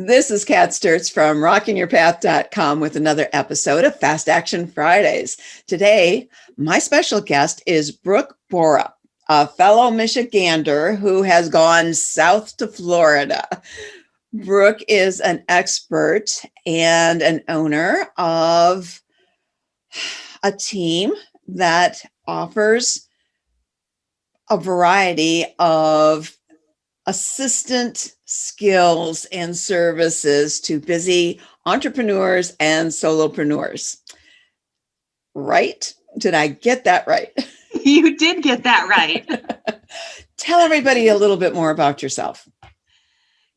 This is Kat Sturtz from rockingyourpath.com with another episode of Fast Action Fridays. Today, my special guest is Brook Borup, a fellow Michigander who has gone south to Florida. Brook is an expert and an owner of a team that offers a variety of assistant skills and services to busy entrepreneurs and solopreneurs. Right? Did I get that right? You did get that right. Tell everybody a little bit more about yourself.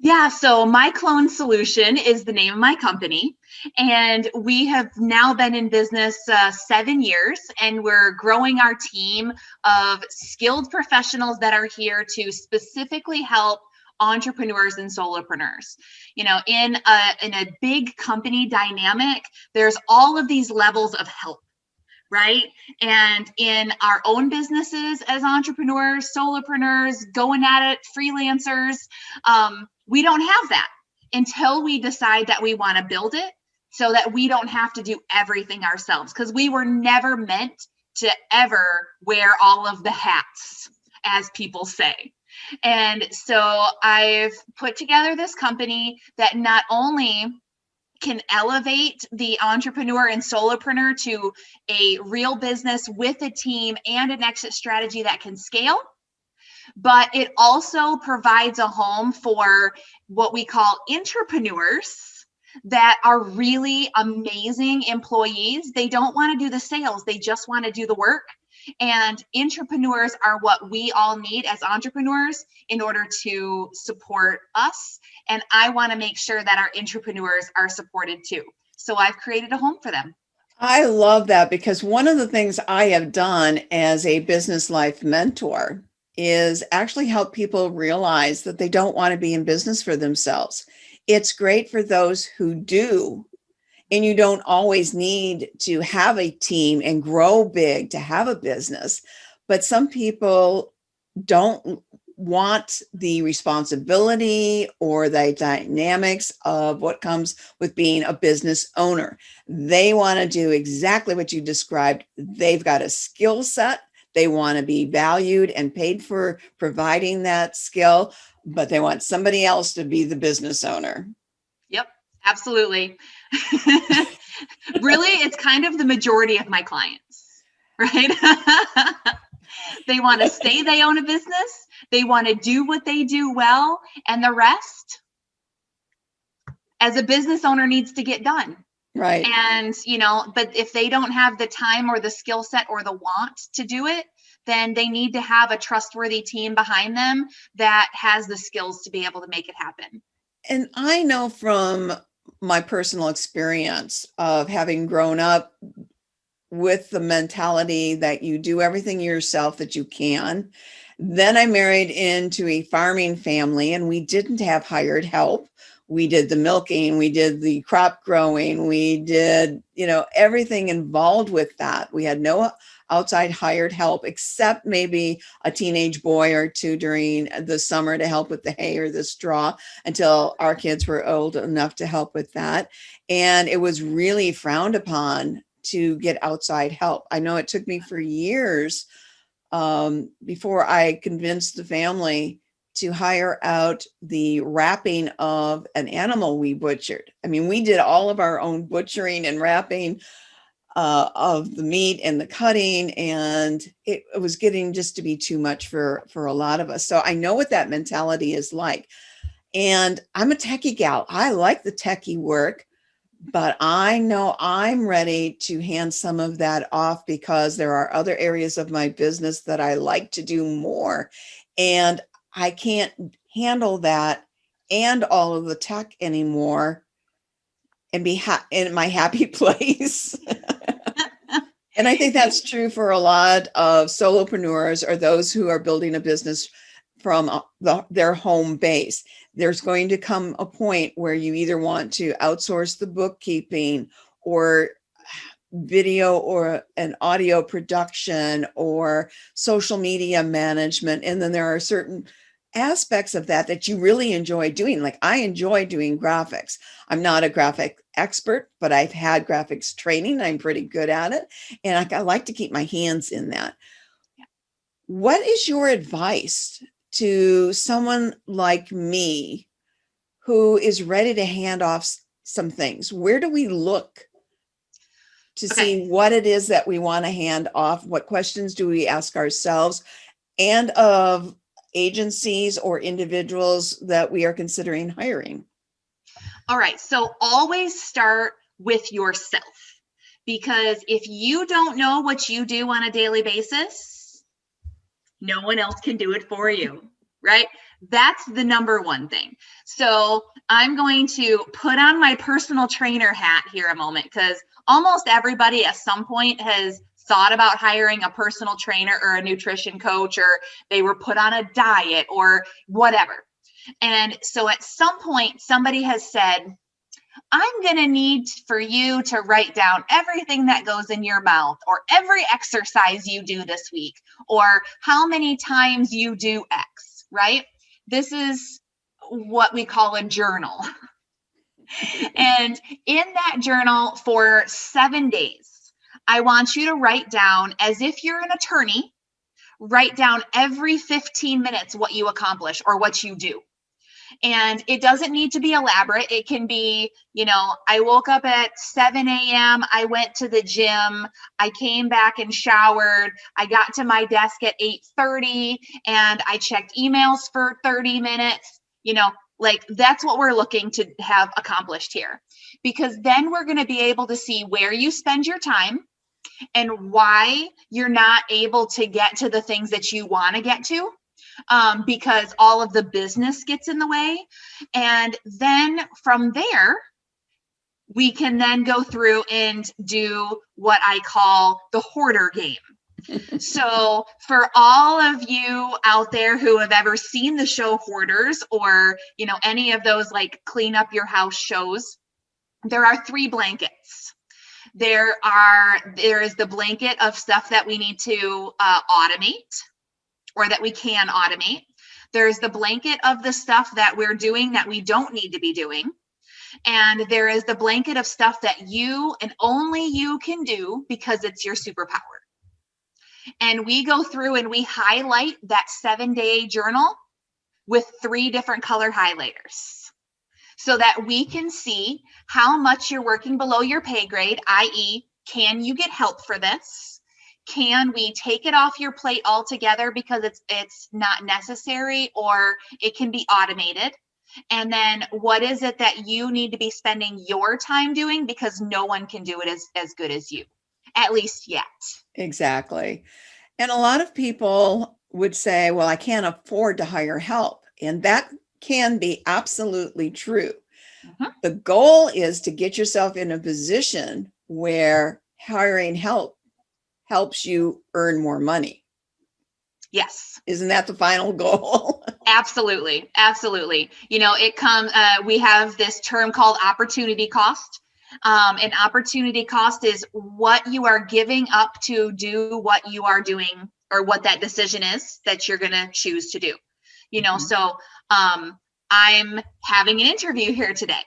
Yeah, so My Clone Solution is the name of my company, and we have now been in business 7 years, and we're growing our team of skilled professionals that are here to specifically help entrepreneurs and solopreneurs. You know, in a big company dynamic, there's all of these levels of help, right? And in our own businesses as entrepreneurs, solopreneurs, going at it, freelancers, we don't have that until we decide that we want to build it so that we don't have to do everything ourselves, because we were never meant to ever wear all of the hats, as people say. And so I've put together this company that not only can elevate the entrepreneur and solopreneur to a real business with a team and an exit strategy that can scale, but it also provides a home for what we call entrepreneurs that are really amazing employees. They don't want to do the sales, they just want to do the work. And entrepreneurs are what we all need as entrepreneurs in order to support us. And I want to make sure that our entrepreneurs are supported too. So I've created a home for them. I love that, because one of the things I have done as a business life mentor is actually help people realize that they don't want to be in business for themselves. It's great for those who do. And you don't always need to have a team and grow big to have a business. But some people don't want the responsibility or the dynamics of what comes with being a business owner. They want to do exactly what you described. They've got a skill set. They want to be valued and paid for providing that skill, but they want somebody else to be the business owner. Yep, absolutely. Really, it's kind of the majority of my clients, right? They want to say they own a business. They want to do what they do well, and the rest, as a business owner, needs to get done. Right. And, you know, but if they don't have the time or the skill set or the want to do it, then they need to have a trustworthy team behind them that has the skills to be able to make it happen. And I know from my personal experience of having grown up with the mentality that you do everything yourself that you can. Then I married into a farming family, and we didn't have hired help. We did the milking, we did the crop growing, we did, everything involved with that. We had no outside hired help, except maybe a teenage boy or two during the summer to help with the hay or the straw, until our kids were old enough to help with that. And it was really frowned upon to get outside help. I know it took me for years before I convinced the family to hire out the wrapping of an animal we butchered. I mean, we did all of our own butchering and wrapping of the meat and the cutting, and it was getting just to be too much for a lot of us. So I know what that mentality is like. And I'm a techie gal. I like the techie work, but I know I'm ready to hand some of that off, because there are other areas of my business that I like to do more. And I can't handle that and all of the tech anymore and be in my happy place. And I think that's true for a lot of solopreneurs or those who are building a business from their home base. There's going to come a point where you either want to outsource the bookkeeping or video or an audio production or social media management. And then there are certain aspects of that you really enjoy doing? Like, I enjoy doing graphics. I'm not a graphic expert, but I've had graphics training. I'm pretty good at it. And I like to keep my hands in that. What is your advice to someone like me who is ready to hand off some things? Where do we look to see what it is that we want to hand off? What questions do we ask ourselves and of agencies or individuals that we are considering hiring? All right. So always start with yourself, because if you don't know what you do on a daily basis, no one else can do it for you, right? That's the number one thing. So I'm going to put on my personal trainer hat here a moment, because almost everybody at some point has thought about hiring a personal trainer or a nutrition coach, or they were put on a diet or whatever. And so at some point, somebody has said, I'm going to need for you to write down everything that goes in your mouth, or every exercise you do this week, or how many times you do X, right? This is what we call a journal. And in that journal for 7 days, I want you to write down, as if you're an attorney, write down every 15 minutes what you accomplish or what you do. And it doesn't need to be elaborate. It can be, I woke up at 7 a.m. I went to the gym. I came back and showered. I got to my desk at 8:30 and I checked emails for 30 minutes. Like, that's what we're looking to have accomplished here, because then we're going to be able to see where you spend your time and why you're not able to get to the things that you want to get to. Because all of the business gets in the way. And then from there, we can then go through and do what I call the hoarder game. So for all of you out there who have ever seen the show Hoarders, or, any of those like clean up your house shows, there are 3 blankets. There is the blanket of stuff that we need to automate, or that we can automate. There's the blanket of the stuff that we're doing that we don't need to be doing. And there is the blanket of stuff that you and only you can do because it's your superpower. And we go through and we highlight that 7-day journal with 3 different color highlighters, so that we can see how much you're working below your pay grade, i.e., can you get help for this? Can we take it off your plate altogether because it's not necessary, or it can be automated? And then what is it that you need to be spending your time doing, because no one can do it as good as you, at least yet. Exactly. And a lot of people would say, well, I can't afford to hire help. And that can be absolutely true. Mm-hmm. The goal is to get yourself in a position where hiring help helps you earn more money. Yes. Isn't that the final goal? Absolutely. Absolutely. We have this term called opportunity cost. And opportunity cost is what you are giving up to do what you are doing, or what that decision is that you're going to choose to do. Mm-hmm. So I'm having an interview here today.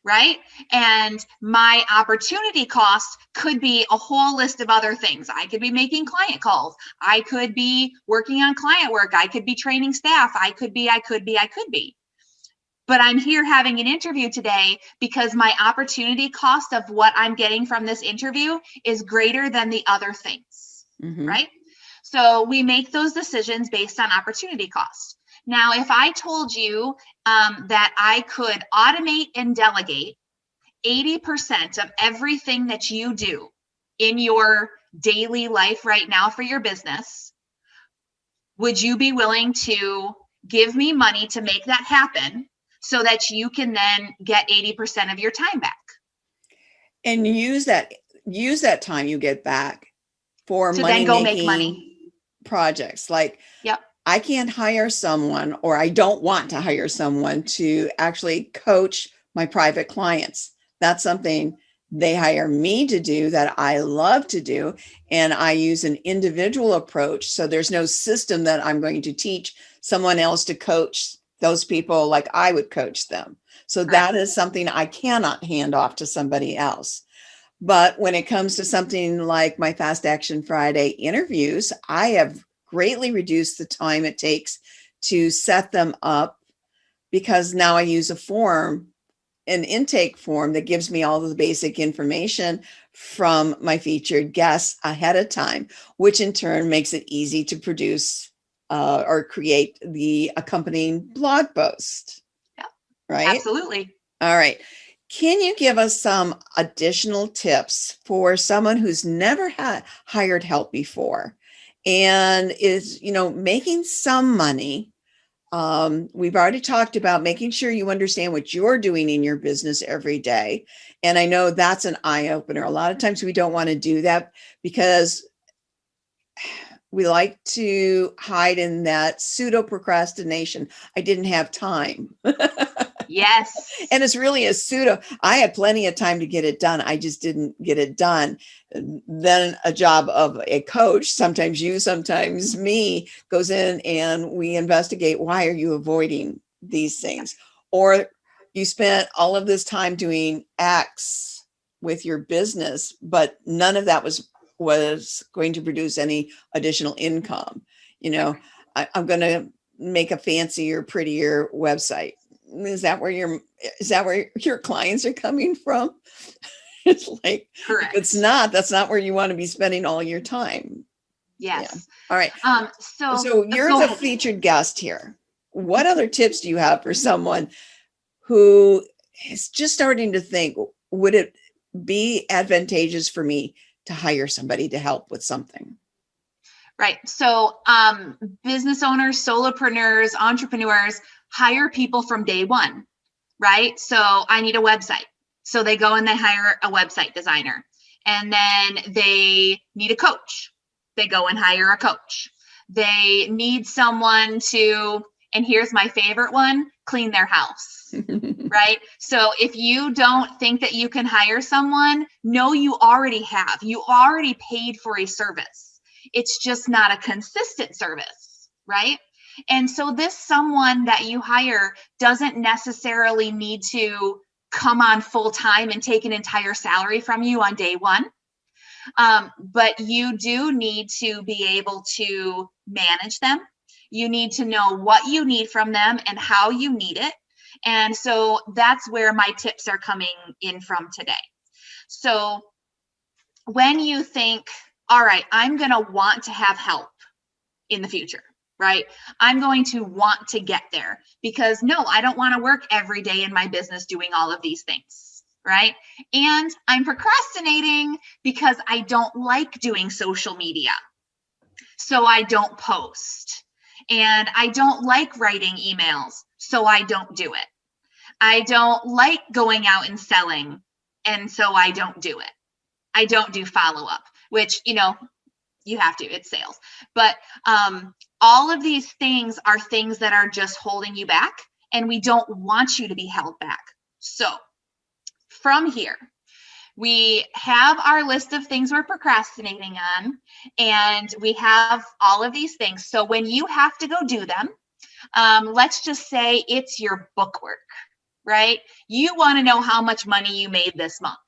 Right? And my opportunity cost could be a whole list of other things. I could be making client calls. I could be working on client work. I could be training staff. I could be. But I'm here having an interview today because my opportunity cost of what I'm getting from this interview is greater than the other things. Mm-hmm. Right? So we make those decisions based on opportunity cost. Now, if I told you that I could automate and delegate 80% of everything that you do in your daily life right now for your business, would you be willing to give me money to make that happen, so that you can then get 80% of your time back? And use that time you get back for to then go make money projects. Like, yep. I can't hire someone, or I don't want to hire someone to actually coach my private clients. That's something they hire me to do that I love to do. And I use an individual approach. So there's no system that I'm going to teach someone else to coach those people like I would coach them. So Correct. that is something I cannot hand off to somebody else. But when it comes to something like my Fast Action Friday interviews, I have greatly reduced the time it takes to set them up, because now I use a form, an intake form that gives me all of the basic information from my featured guests ahead of time, which in turn makes it easy to produce or create the accompanying blog post. Yeah, right? Absolutely. All right. Can you give us some additional tips for someone who's never had hired help before and is, making some money? We've already talked about making sure you understand what you're doing in your business every day. And I know that's an eye opener. A lot of times we don't want to do that because we like to hide in that pseudo procrastination. I didn't have time. Yes. And it's really a pseudo. I had plenty of time to get it done. I just didn't get it done. Then a job of a coach, sometimes you, sometimes me, goes in and we investigate, why are you avoiding these things? Or you spent all of this time doing X with your business, but none of that was going to produce any additional income. I'm going to make a fancier, prettier website. Is that where your clients are coming from? It's like, Correct. if it's not, that's not where you want to be spending all your time. Yes. Yeah. All right. So You're the featured guest here. What other tips do you have for someone who is just starting to think, would it be advantageous for me to hire somebody to help with something? Right. So business owners, solopreneurs, entrepreneurs hire people from day one, right? So I need a website. So they go and they hire a website designer. And then they need a coach. They go and hire a coach. They need someone to, and here's my favorite one, clean their house. Right? So if you don't think that you can hire someone, no, you already have. You already paid for a service. It's just not a consistent service, right? And so this someone that you hire doesn't necessarily need to come on full time and take an entire salary from you on day one. But you do need to be able to manage them. You need to know what you need from them and how you need it. And so that's where my tips are coming in from today. So when you think, all right, I'm going to want to have help in the future, right? I'm going to want to get there because no, I don't want to work every day in my business doing all of these things, right? And I'm procrastinating because I don't like doing social media. So I don't post. And I don't like writing emails. So I don't do it. I don't like going out and selling. And so I don't do it. I don't do follow-up, which, you have to, it's sales. But all of these things are things that are just holding you back, and we don't want you to be held back. So from here, we have our list of things we're procrastinating on, and we have all of these things. So when you have to go do them, let's just say it's your book work, right? You want to know how much money you made this month.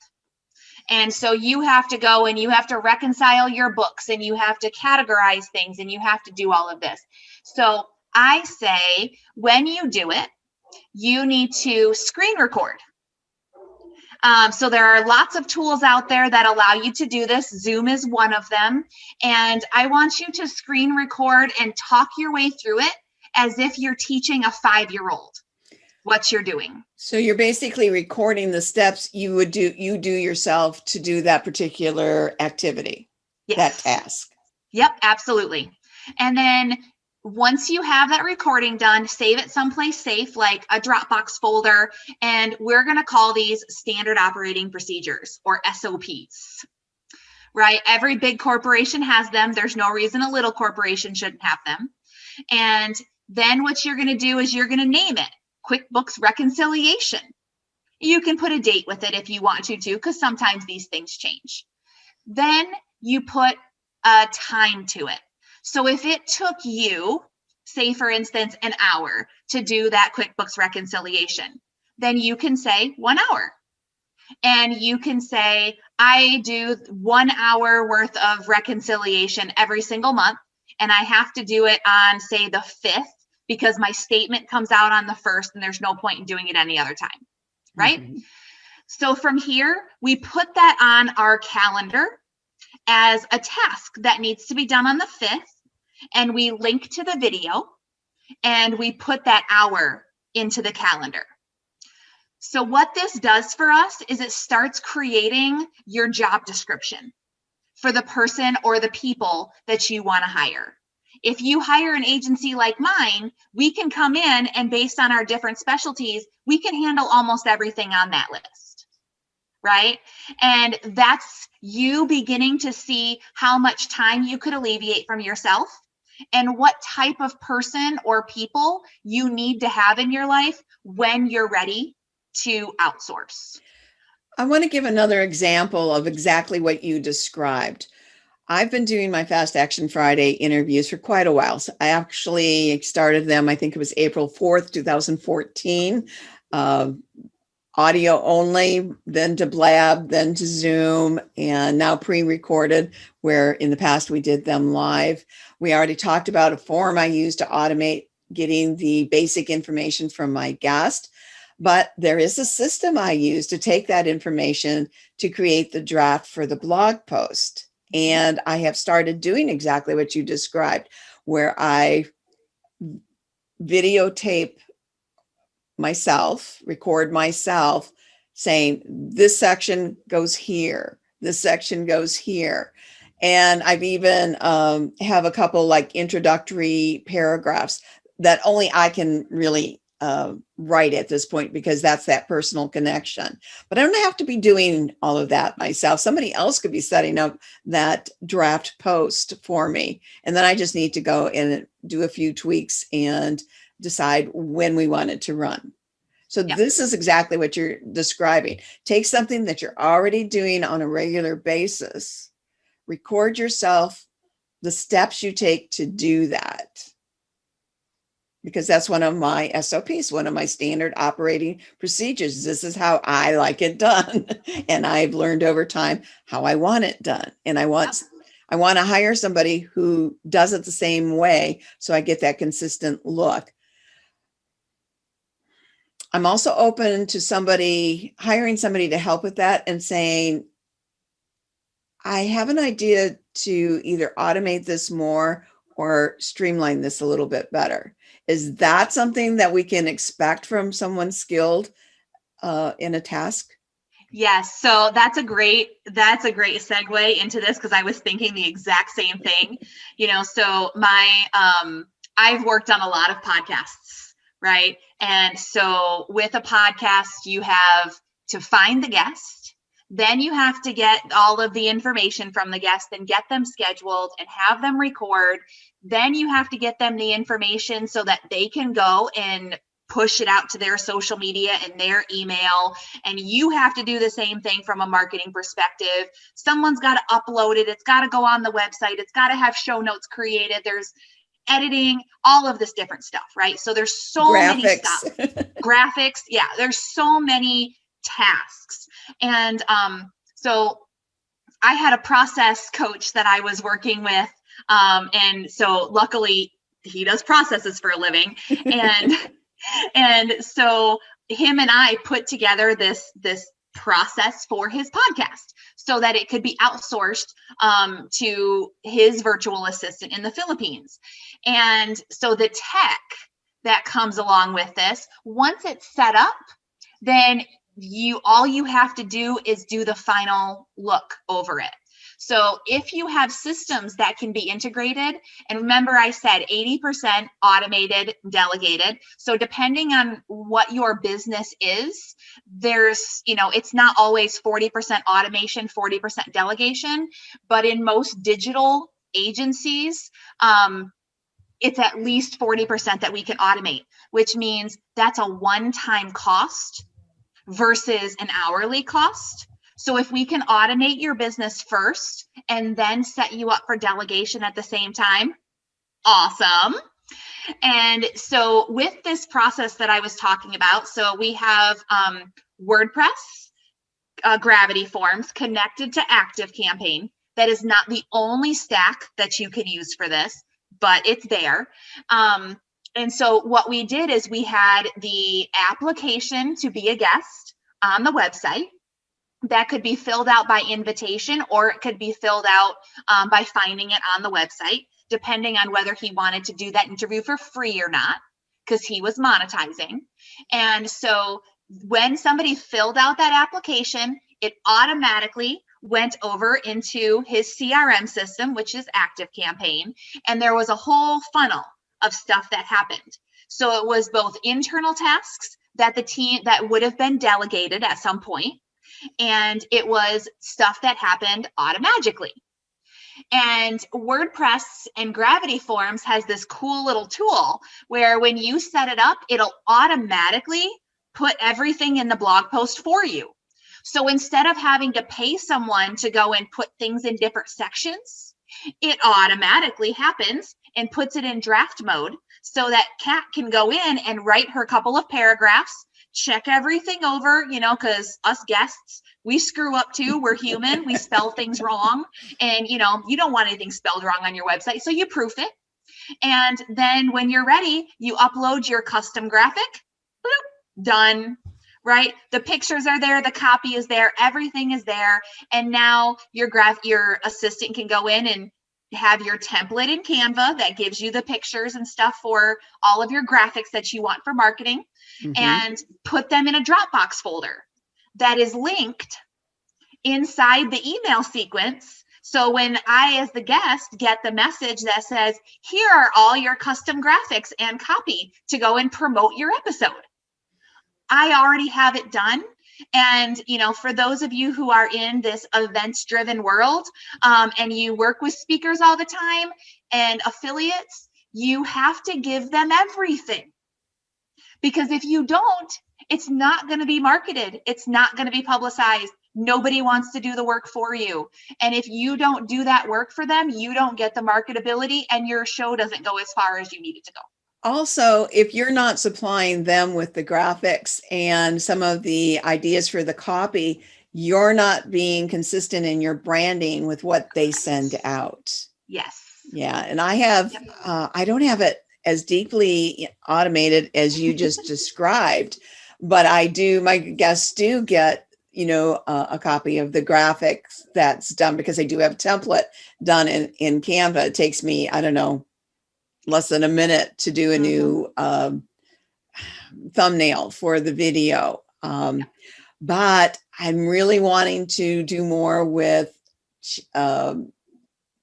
And so you have to go and you have to reconcile your books and you have to categorize things and you have to do all of this. So I say when you do it, you need to screen record. So there are lots of tools out there that allow you to do this. Zoom is one of them. And I want you to screen record and talk your way through it as if you're teaching a 5-year-old what you're doing. So you're basically recording the steps you do yourself to do that particular activity, yes. That task. Yep, absolutely. And then once you have that recording done, save it someplace safe, like a Dropbox folder, and we're going to call these standard operating procedures or SOPs, right? Every big corporation has them. There's no reason a little corporation shouldn't have them. And then what you're going to do is you're going to name it QuickBooks Reconciliation. You can put a date with it if you want to, because sometimes these things change. Then you put a time to it. So if it took you say for instance, an hour to do that QuickBooks reconciliation, then you can say 1 hour. And you can say, I do 1 hour worth of reconciliation every single month, and I have to do it on, say, the 5th, because my statement comes out on the 1st, and there's no point in doing it any other time, right? Mm-hmm. So from here, we put that on our calendar as a task that needs to be done on the 5th, and we link to the video, and we put that hour into the calendar. So what this does for us is it starts creating your job description for the person or the people that you want to hire. If you hire an agency like mine, we can come in and based on our different specialties, we can handle almost everything on that list, right? And that's you beginning to see how much time you could alleviate from yourself and what type of person or people you need to have in your life when you're ready to outsource. I want to give another example of exactly what you described. I've been doing my Fast Action Friday interviews for quite a while. So I actually started them, I think it was April 4th, 2014, audio only, then to Blab, then to Zoom, and now pre-recorded, where in the past we did them live. We already talked about a form I use to automate getting the basic information from my guest. But there is a system I use to take that information to create the draft for the blog post. And I have started doing exactly what you described, where I videotape myself, record myself saying, this section goes here, this section goes here. And I've even have a couple like introductory paragraphs that only I can really write at this point, because that's that personal connection. But I don't have to be doing all of that myself. Somebody else could be setting up that draft post for me. And then I just need to go and do a few tweaks and decide when we want it to run. So This is exactly what you're describing. Take something that you're already doing on a regular basis, record yourself, the steps you take to do that. Because that's one of my SOPs, one of my standard operating procedures. This is how I like it done. And I've learned over time how I want it done. And I want to hire somebody who does it the same way, so I get that consistent look. I'm also open to hiring somebody to help with that and saying, I have an idea to either automate this more or streamline this a little bit better. Is that something that we can expect from someone skilled in a task? Yes. So that's a great segue into this, because I was thinking the exact same thing. So I've worked on a lot of podcasts, right? And so with a podcast, you have to find the guest. Then you have to get all of the information from the guest and get them scheduled and have them record. Then you have to get them the information so that they can go and push it out to their social media and their email. And you have to do the same thing from a marketing perspective. Someone's got to upload it. It's got to go on the website. It's got to have show notes created. There's editing, all of this different stuff, right? So there's so many stuff. Graphics. Yeah, there's so many tasks. And so I had a process coach that I was working with. And so luckily he does processes for a living. And so him and I put together this process for his podcast so that it could be outsourced to his virtual assistant in the Philippines. And so the tech that comes along with this, once it's set up, then all you have to do is do the final look over it. So if you have systems that can be integrated, and remember I said 80% automated, delegated. So depending on what your business is, there's, it's not always 40% automation, 40% delegation, but in most digital agencies, it's at least 40% that we can automate, which means that's a one-time cost versus an hourly cost. So if we can automate your business first and then set you up for delegation at the same time, awesome. And so with this process that I was talking about, so we have WordPress, Gravity Forms connected to ActiveCampaign. That is not the only stack that you can use for this, but it's there. And so what we did is we had the application to be a guest on the website. That could be filled out by invitation, or it could be filled out by finding it on the website, depending on whether he wanted to do that interview for free or not, because he was monetizing. And so when somebody filled out that application, it automatically went over into his CRM system, which is ActiveCampaign, and there was a whole funnel of stuff that happened. So it was both internal tasks that the team that would have been delegated at some point, and it was stuff that happened automatically. And WordPress and Gravity Forms has this cool little tool where when you set it up, it'll automatically put everything in the blog post for you. So instead of having to pay someone to go and put things in different sections, it automatically happens and puts it in draft mode so that Kat can go in and write her couple of paragraphs, check everything over, because us guests, we screw up too. We're human. We spell things wrong. And, you don't want anything spelled wrong on your website. So you proof it. And then when you're ready, you upload your custom graphic. Bloop, done. Right? The pictures are there. The copy is there. Everything is there. And now your assistant can go in and have your template in Canva that gives you the pictures and stuff for all of your graphics that you want for marketing, and put them in a Dropbox folder that is linked inside the email sequence. So when I, as the guest, get the message that says, here are all your custom graphics and copy to go and promote your episode, I already have it done. And, for those of you who are in this events driven world, and you work with speakers all the time and affiliates, you have to give them everything. Because if you don't, it's not going to be marketed. It's not going to be publicized. Nobody wants to do the work for you. And if you don't do that work for them, you don't get the marketability, and your show doesn't go as far as you need it to go. Also, if you're not supplying them with the graphics and some of the ideas for the copy, you're not being consistent in your branding with what they send out. Yes. Yeah. And I have, I don't have it as deeply automated as you just described, but my guests do get, a copy of the graphics that's done, because I do have a template done in Canva. It takes me, I don't know, less than a minute to do a new thumbnail for the video. But I'm really wanting to do more with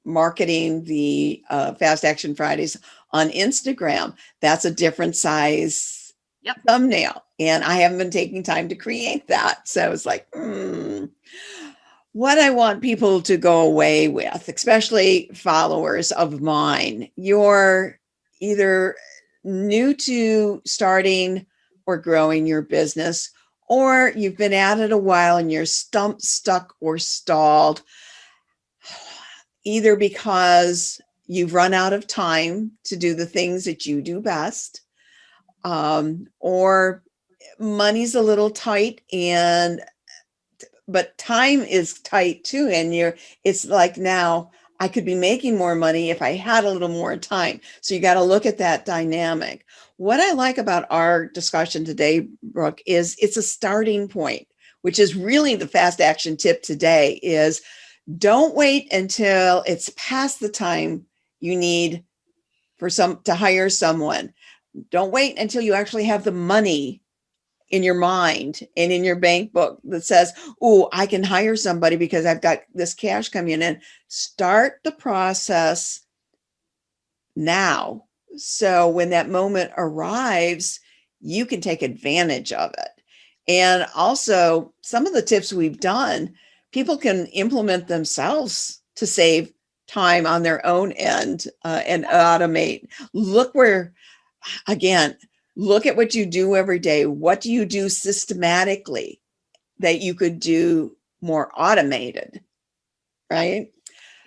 marketing the Fast Action Fridays on Instagram. That's a different size thumbnail, and I haven't been taking time to create that. So it's like, what I want people to go away with, especially followers of mine, you're either new to starting or growing your business, or you've been at it a while and you're stuck or stalled, either because you've run out of time to do the things that you do best, or money's a little tight, but time is tight too. And it's like, now I could be making more money if I had a little more time. So you got to look at that dynamic. What I like about our discussion today, Brooke, is it's a starting point, which is really the fast action tip today, is don't wait until it's past the time you need to hire someone. Don't wait until you actually have the money in your mind and in your bank book that says, oh, I can hire somebody because I've got this cash coming in. Start the process now. So when that moment arrives, you can take advantage of it. And also, some of the tips we've done, people can implement themselves to save time on their own end and automate. Look at what you do every day. What do you do systematically that you could do more automated, right?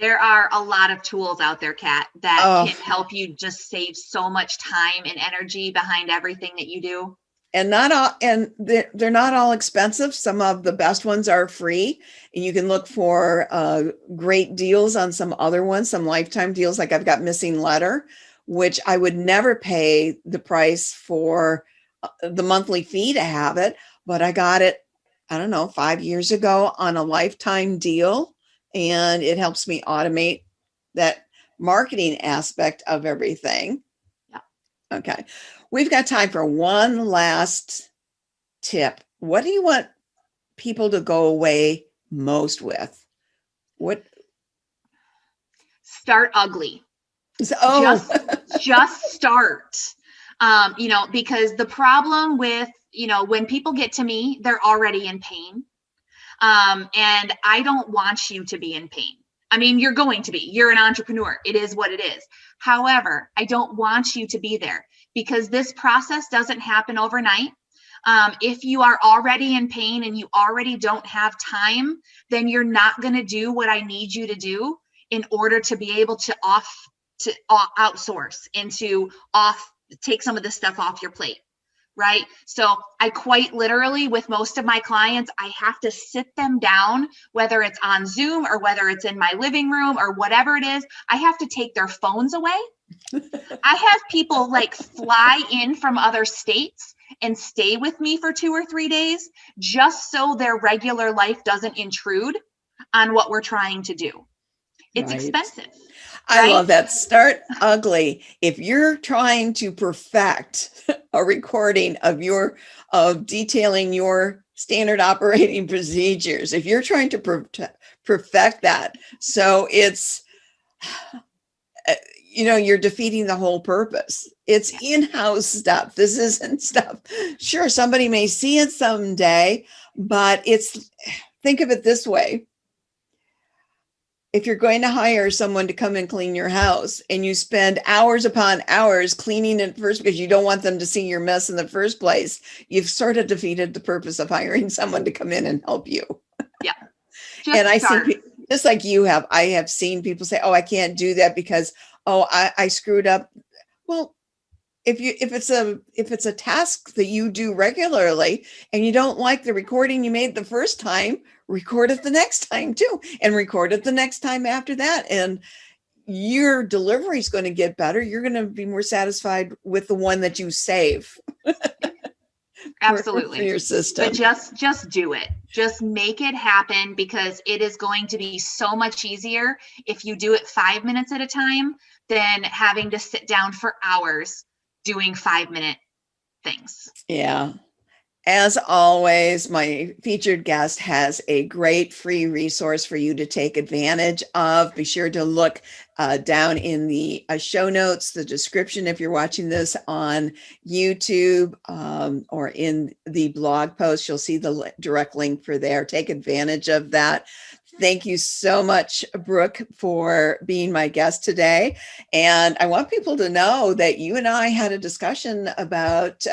There are a lot of tools out there, Kat, that Oh, can help you just save so much time and energy behind everything that you do. and not all, and they're not all expensive. Some of the best ones are free, and you can look for great deals on some other ones, some lifetime deals. Like I've got Missing Letter, which I would never pay the price for the monthly fee to have it, but I got it, I don't know, 5 years ago on a lifetime deal, and it helps me automate that marketing aspect of everything. Yeah. Okay. We've got time for one last tip. What do you want people to go away most with? What? Start ugly. Oh, Just start. Because the problem with, when people get to me, they're already in pain. And I don't want you to be in pain. I mean, you're going to be. You're an entrepreneur. It is what it is. However, I don't want you to be there because this process doesn't happen overnight. If you are already in pain and you already don't have time, then you're not going to do what I need you to do in order to be able to outsource and to take some of this stuff off your plate. Right. So I quite literally, with most of my clients, I have to sit them down, whether it's on Zoom or whether it's in my living room or whatever it is. I have to take their phones away. I have people like fly in from other states and stay with me for 2 or 3 days just so their regular life doesn't intrude on what we're trying to do. It's right. expensive. I Right? love that. Start ugly. If you're trying to perfect a recording of detailing your standard operating procedures, if you're trying to perfect that, so it's, you're defeating the whole purpose. It's in-house stuff. This isn't stuff. Sure, somebody may see it someday, but think of it this way. If you're going to hire someone to come and clean your house and you spend hours upon hours cleaning it first because you don't want them to see your mess in the first place, you've sort of defeated the purpose of hiring someone to come in and help you. Yeah. And Just I start. see, just like you have, I have seen people say, oh, I can't do that because, I screwed up. Well, if it's a task that you do regularly and you don't like the recording you made the first time, record it the next time too, and record it the next time after that, and your delivery is going to get better. You're going to be more satisfied with the one that you save. For Absolutely. your system. But just do it. Just make it happen, because it is going to be so much easier if you do it 5 minutes at a time than having to sit down for hours doing 5-minute things. Yeah. As always, my featured guest has a great free resource for you to take advantage of. Be sure to look down in the show notes, the description, if you're watching this on YouTube, or in the blog post, you'll see the direct link for there. Take advantage of that. Thank you so much, Brooke, for being my guest today. And I want people to know that you and I had a discussion about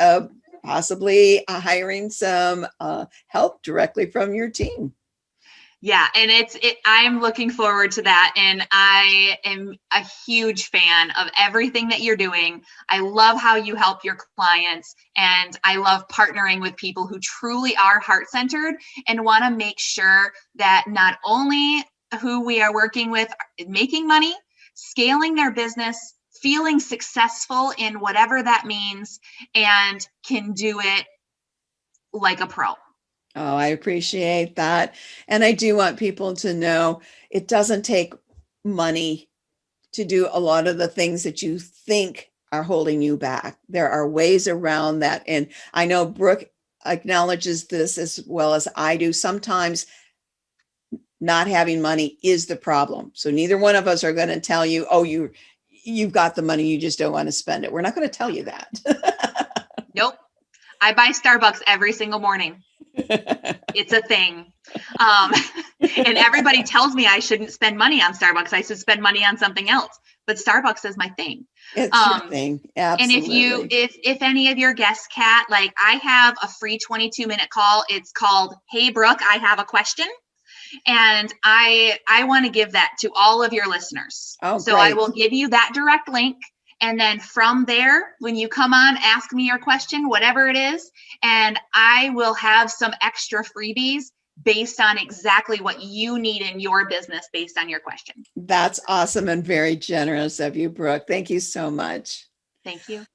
possibly hiring some help directly from your team. Yeah, and I'm looking forward to that. And I am a huge fan of everything that you're doing. I love how you help your clients, and I love partnering with people who truly are heart-centered and want to make sure that not only who we are working with is making money, scaling their business, feeling successful in whatever that means, and can do it like a pro. Oh, I appreciate that. And I do want people to know it doesn't take money to do a lot of the things that you think are holding you back. There are ways around that. And I know Brooke acknowledges this as well as I do. Sometimes not having money is the problem. So neither one of us are going to tell you, oh, you've got the money, you just don't want to spend it. We're not going to tell you that. Nope. I buy Starbucks every single morning. It's a thing. And everybody tells me I shouldn't spend money on Starbucks. I should spend money on something else. But Starbucks is my thing. It's your thing. Absolutely. And if any of your guests, Kat, like I have a free 22-minute call. It's called, Hey, Brooke, I have a question. And I want to give that to all of your listeners. Oh, so I great. will give you that direct link. And then from there, when you come on, ask me your question, whatever it is, and I will have some extra freebies based on exactly what you need in your business based on your question. That's awesome and very generous of you, Brooke. Thank you so much. Thank you.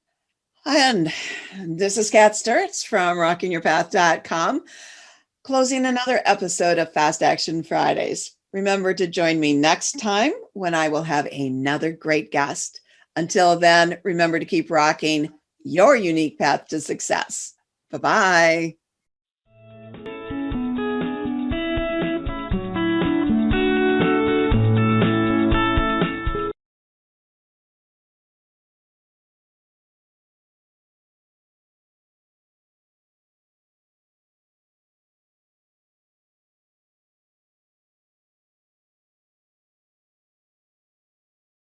And this is Kat Sturts from rockingyourpath.com, closing another episode of Fast Action Fridays. Remember to join me next time when I will have another great guest. Until then, remember to keep rocking your unique path to success. Bye-bye.